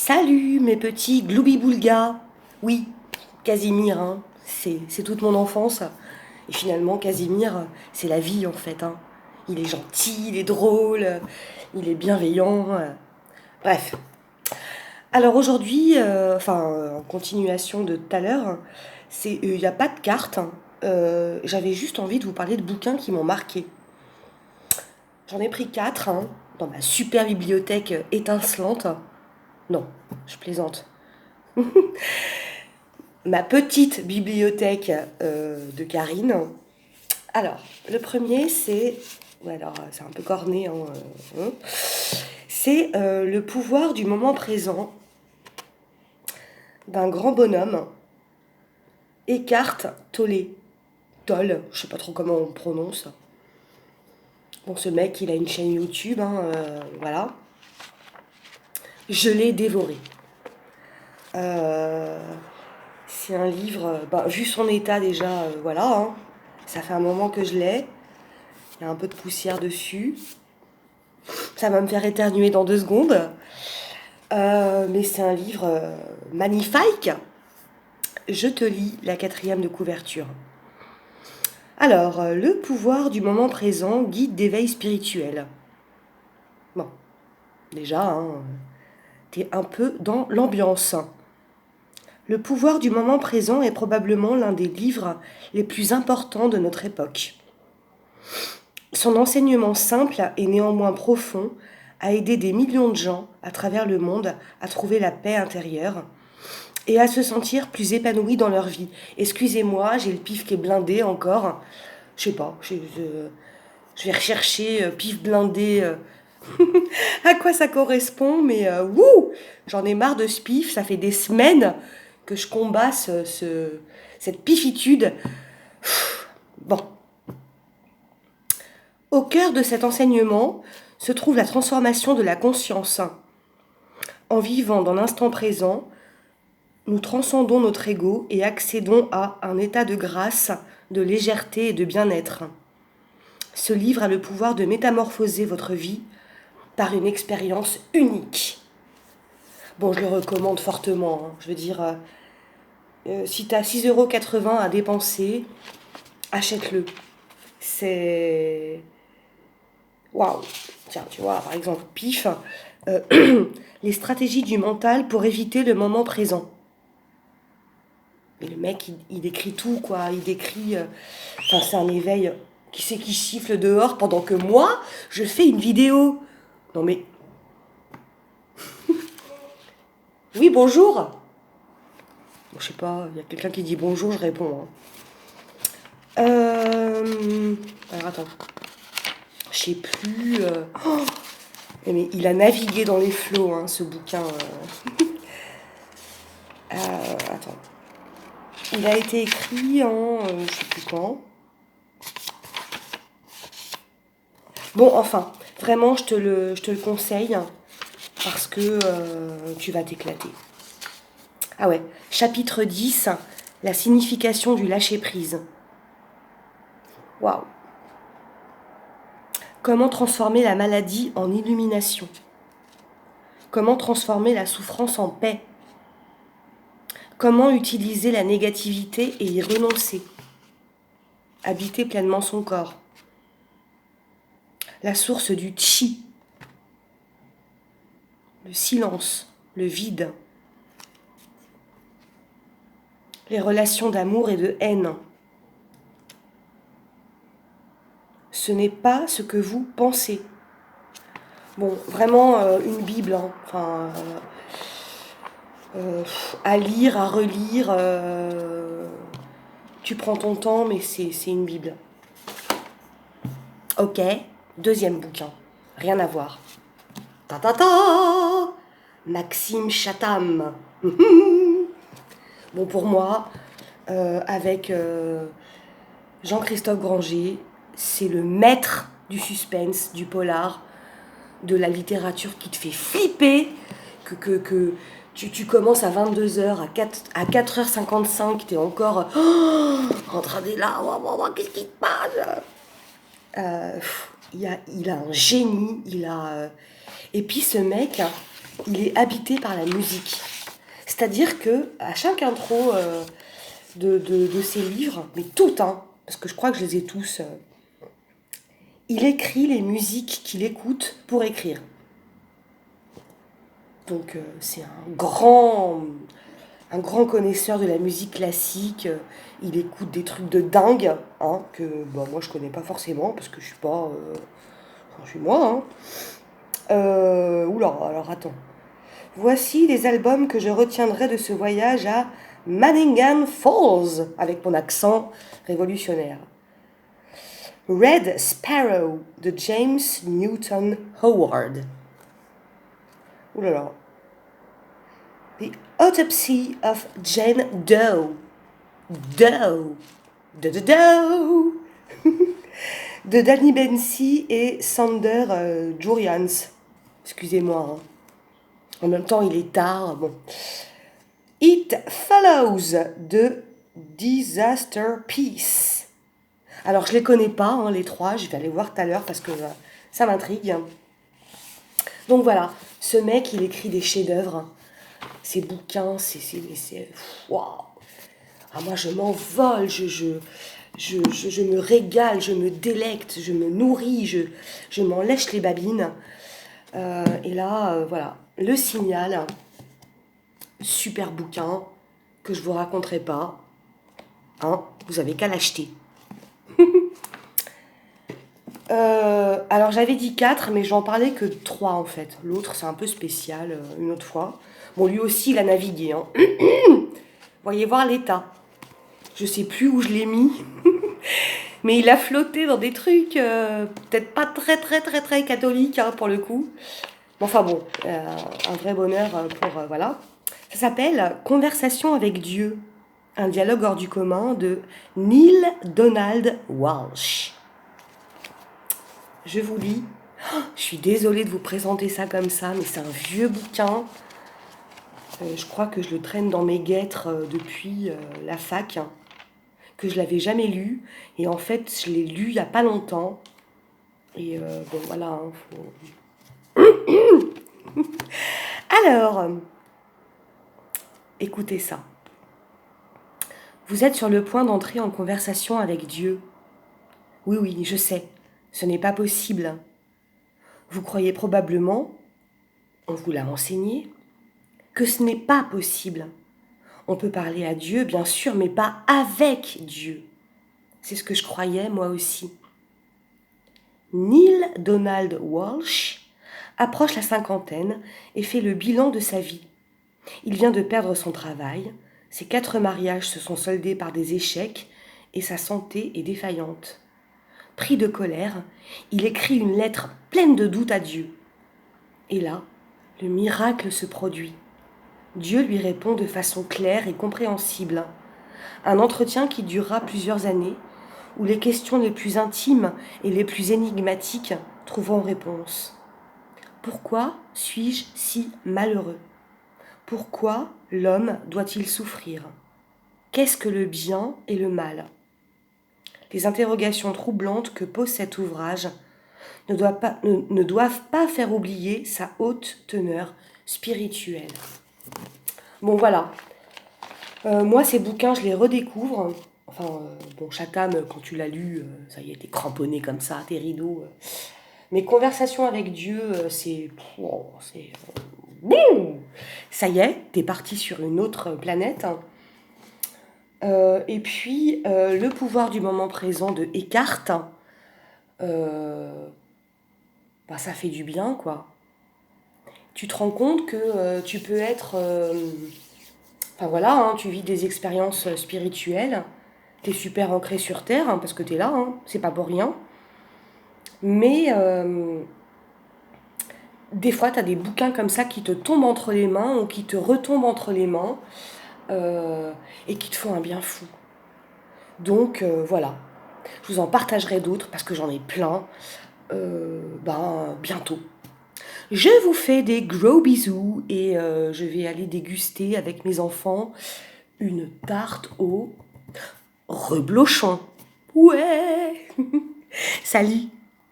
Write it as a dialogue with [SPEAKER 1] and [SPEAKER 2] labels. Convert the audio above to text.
[SPEAKER 1] Salut mes petits gloubi-boulgas. Oui, Casimir, hein, c'est toute mon enfance. Et finalement, Casimir, c'est la vie en fait, hein. Il est gentil, il est drôle, il est bienveillant. Bref. Alors aujourd'hui, en continuation de tout à l'heure, il n'y a pas de carte, hein. J'avais juste envie de vous parler de bouquins qui m'ont marqué. J'en ai pris 4, hein, dans ma super bibliothèque étincelante. Non, je plaisante. Ma petite bibliothèque de Karine. Alors, le premier, c'est... Ouais, alors, c'est un peu corné, hein, c'est le pouvoir du moment présent d'un grand bonhomme, Eckhart Tolle. Tolle, je sais pas trop comment on prononce. Bon, ce mec, il a une chaîne YouTube, hein, voilà. Je l'ai dévoré. C'est un livre, vu son état déjà, voilà, hein, ça fait un moment que je l'ai. Il y a un peu de poussière dessus. Ça va me faire éternuer dans 2 secondes. Mais c'est un livre magnifique. Je te lis la 4e de couverture. Alors, le pouvoir du moment présent, guide d'éveil spirituel. Bon, déjà, hein, t'es un peu dans l'ambiance. Le pouvoir du moment présent est probablement l'un des livres les plus importants de notre époque. Son enseignement simple et néanmoins profond a aidé des millions de gens à travers le monde à trouver la paix intérieure et à se sentir plus épanouis dans leur vie. Excusez-moi, j'ai le pif qui est blindé encore. Je sais pas, je vais rechercher pif blindé, à quoi ça correspond, mais wouh, j'en ai marre de ce pif, ça fait des semaines que je combats cette pifitude. Bon. Au cœur de cet enseignement se trouve la transformation de la conscience. En vivant dans l'instant présent, nous transcendons notre ego et accédons à un état de grâce, de légèreté et de bien-être. Ce livre a le pouvoir de métamorphoser votre vie par une expérience unique. Bon, je le recommande fortement, hein. Je veux dire, si tu as 6,80 € à dépenser, achète-le. C'est... Waouh! Tiens, tu vois, par exemple, pif, les stratégies du mental pour éviter le moment présent. Et le mec, il décrit tout, quoi. Il décrit... c'est un éveil. Qui c'est qui siffle dehors pendant que moi, je fais une vidéo? Non mais... Oui, bonjour. Bon, je sais pas, il y a quelqu'un qui dit bonjour, je réponds, hein. Alors attends. Je sais plus... Oh, mais il a navigué dans les flots, hein, ce bouquin. Attends. Il a été écrit en... je sais plus quand. Bon, enfin, vraiment, je te le conseille, parce que tu vas t'éclater. Ah ouais, chapitre 10, la signification du lâcher-prise. Waouh. Comment transformer la maladie en illumination? Comment transformer la souffrance en paix? Comment utiliser la négativité et y renoncer? Habiter pleinement son corps. La source du chi. Le silence, le vide. Les relations d'amour et de haine. Ce n'est pas ce que vous pensez. Bon, vraiment une Bible, hein. Enfin, à lire, à relire. Tu prends ton temps, mais c'est une Bible. Ok, 2e bouquin. Rien à voir. Ta ta ta, Maxime Chatham. Bon, pour moi, avec Jean-Christophe Granger, c'est le maître du suspense, du polar, de la littérature qui te fait flipper, que tu commences à 22h, à 4h55, tu es encore en train d'être là, qu'est-ce qui te passe? Il a un génie, et puis ce mec, il est habité par la musique. C'est-à-dire que à chaque intro de ses livres, mais toutes, hein, parce que je crois que je les ai tous, il écrit les musiques qu'il écoute pour écrire. Donc c'est un grand connaisseur de la musique classique. Il écoute des trucs de dingue, hein, que bah, moi je connais pas forcément parce que je suis pas, je suis moi. Hein. Oula, alors attends. Voici les albums que je retiendrai de ce voyage à Manningham Falls, avec mon accent révolutionnaire. Red Sparrow de James Newton Howard. Ouh là là. The Autopsy of Jane Doe. Doe. Doe. De Danny Bensi et Sander Jurians. Excusez-moi. Hein. En même temps, il est tard. Bon. It Follows de Disaster Peace. Alors, je les connais pas, hein, les trois. Je vais aller voir tout à l'heure parce que ça m'intrigue. Donc voilà, ce mec, il écrit des chefs-d'œuvre. Ses bouquins, c'est waouh. Ah, moi, je m'envole, je me régale, je me délecte, je me nourris, je m'en lèche les babines. Et là, voilà, Le Signal, super bouquin que je vous raconterai pas. Hein, vous avez qu'à l'acheter. Alors j'avais dit 4, mais j'en parlais que 3 en fait. L'autre, c'est un peu spécial, une autre fois. Bon, lui aussi, il a navigué. Hein. Voyez voir l'état. Je sais plus où je l'ai mis. Mais il a flotté dans des trucs peut-être pas très catholiques hein, pour le coup. Enfin bon, un vrai bonheur pour... voilà. Ça s'appelle Conversation avec Dieu. Un dialogue hors du commun de Neil Donald Walsh. Je vous lis. Oh, je suis désolée de vous présenter ça comme ça, mais c'est un vieux bouquin. Je crois que je le traîne dans mes guêtres depuis la fac, hein, que je l'avais jamais lu. Et en fait, je l'ai lu il n'y a pas longtemps. Et bon, voilà. Hein, faut... Alors, écoutez ça. Vous êtes sur le point d'entrer en conversation avec Dieu. Oui, je sais, ce n'est pas possible. Vous croyez probablement, on vous l'a enseigné, que ce n'est pas possible. On peut parler à Dieu, bien sûr, mais pas avec Dieu. C'est ce que je croyais, moi aussi. Neil Donald Walsh approche la cinquantaine et fait le bilan de sa vie. Il vient de perdre son travail, ses 4 mariages se sont soldés par des échecs et sa santé est défaillante. Pris de colère, il écrit une lettre pleine de doutes à Dieu. Et là, le miracle se produit. Dieu lui répond de façon claire et compréhensible. Un entretien qui durera plusieurs années, où les questions les plus intimes et les plus énigmatiques trouveront réponse. Pourquoi suis-je si malheureux ? Pourquoi l'homme doit-il souffrir ? Qu'est-ce que le bien et le mal ? Les interrogations troublantes que pose cet ouvrage ne doivent pas faire oublier sa haute teneur spirituelle. Bon voilà, moi ces bouquins je les redécouvre, enfin bon Chatham quand tu l'as lu, ça y est t'es cramponné comme ça, tes rideaux. Mes conversations avec Dieu c'est boum, ça y est, t'es parti sur une autre planète. Et puis Le pouvoir du moment présent de Eckhart, bah, ça fait du bien quoi. Tu te rends compte que tu peux être... enfin voilà, hein, tu vis des expériences spirituelles, t'es super ancré sur Terre, hein, parce que t'es là, hein, c'est pas pour rien. Mais des fois, t'as des bouquins comme ça qui te tombent entre les mains ou qui te retombent entre les mains et qui te font un bien fou. Donc voilà, je vous en partagerai d'autres parce que j'en ai plein bientôt. Je vous fais des gros bisous et je vais aller déguster avec mes enfants une tarte au reblochon. Ouais. Salut.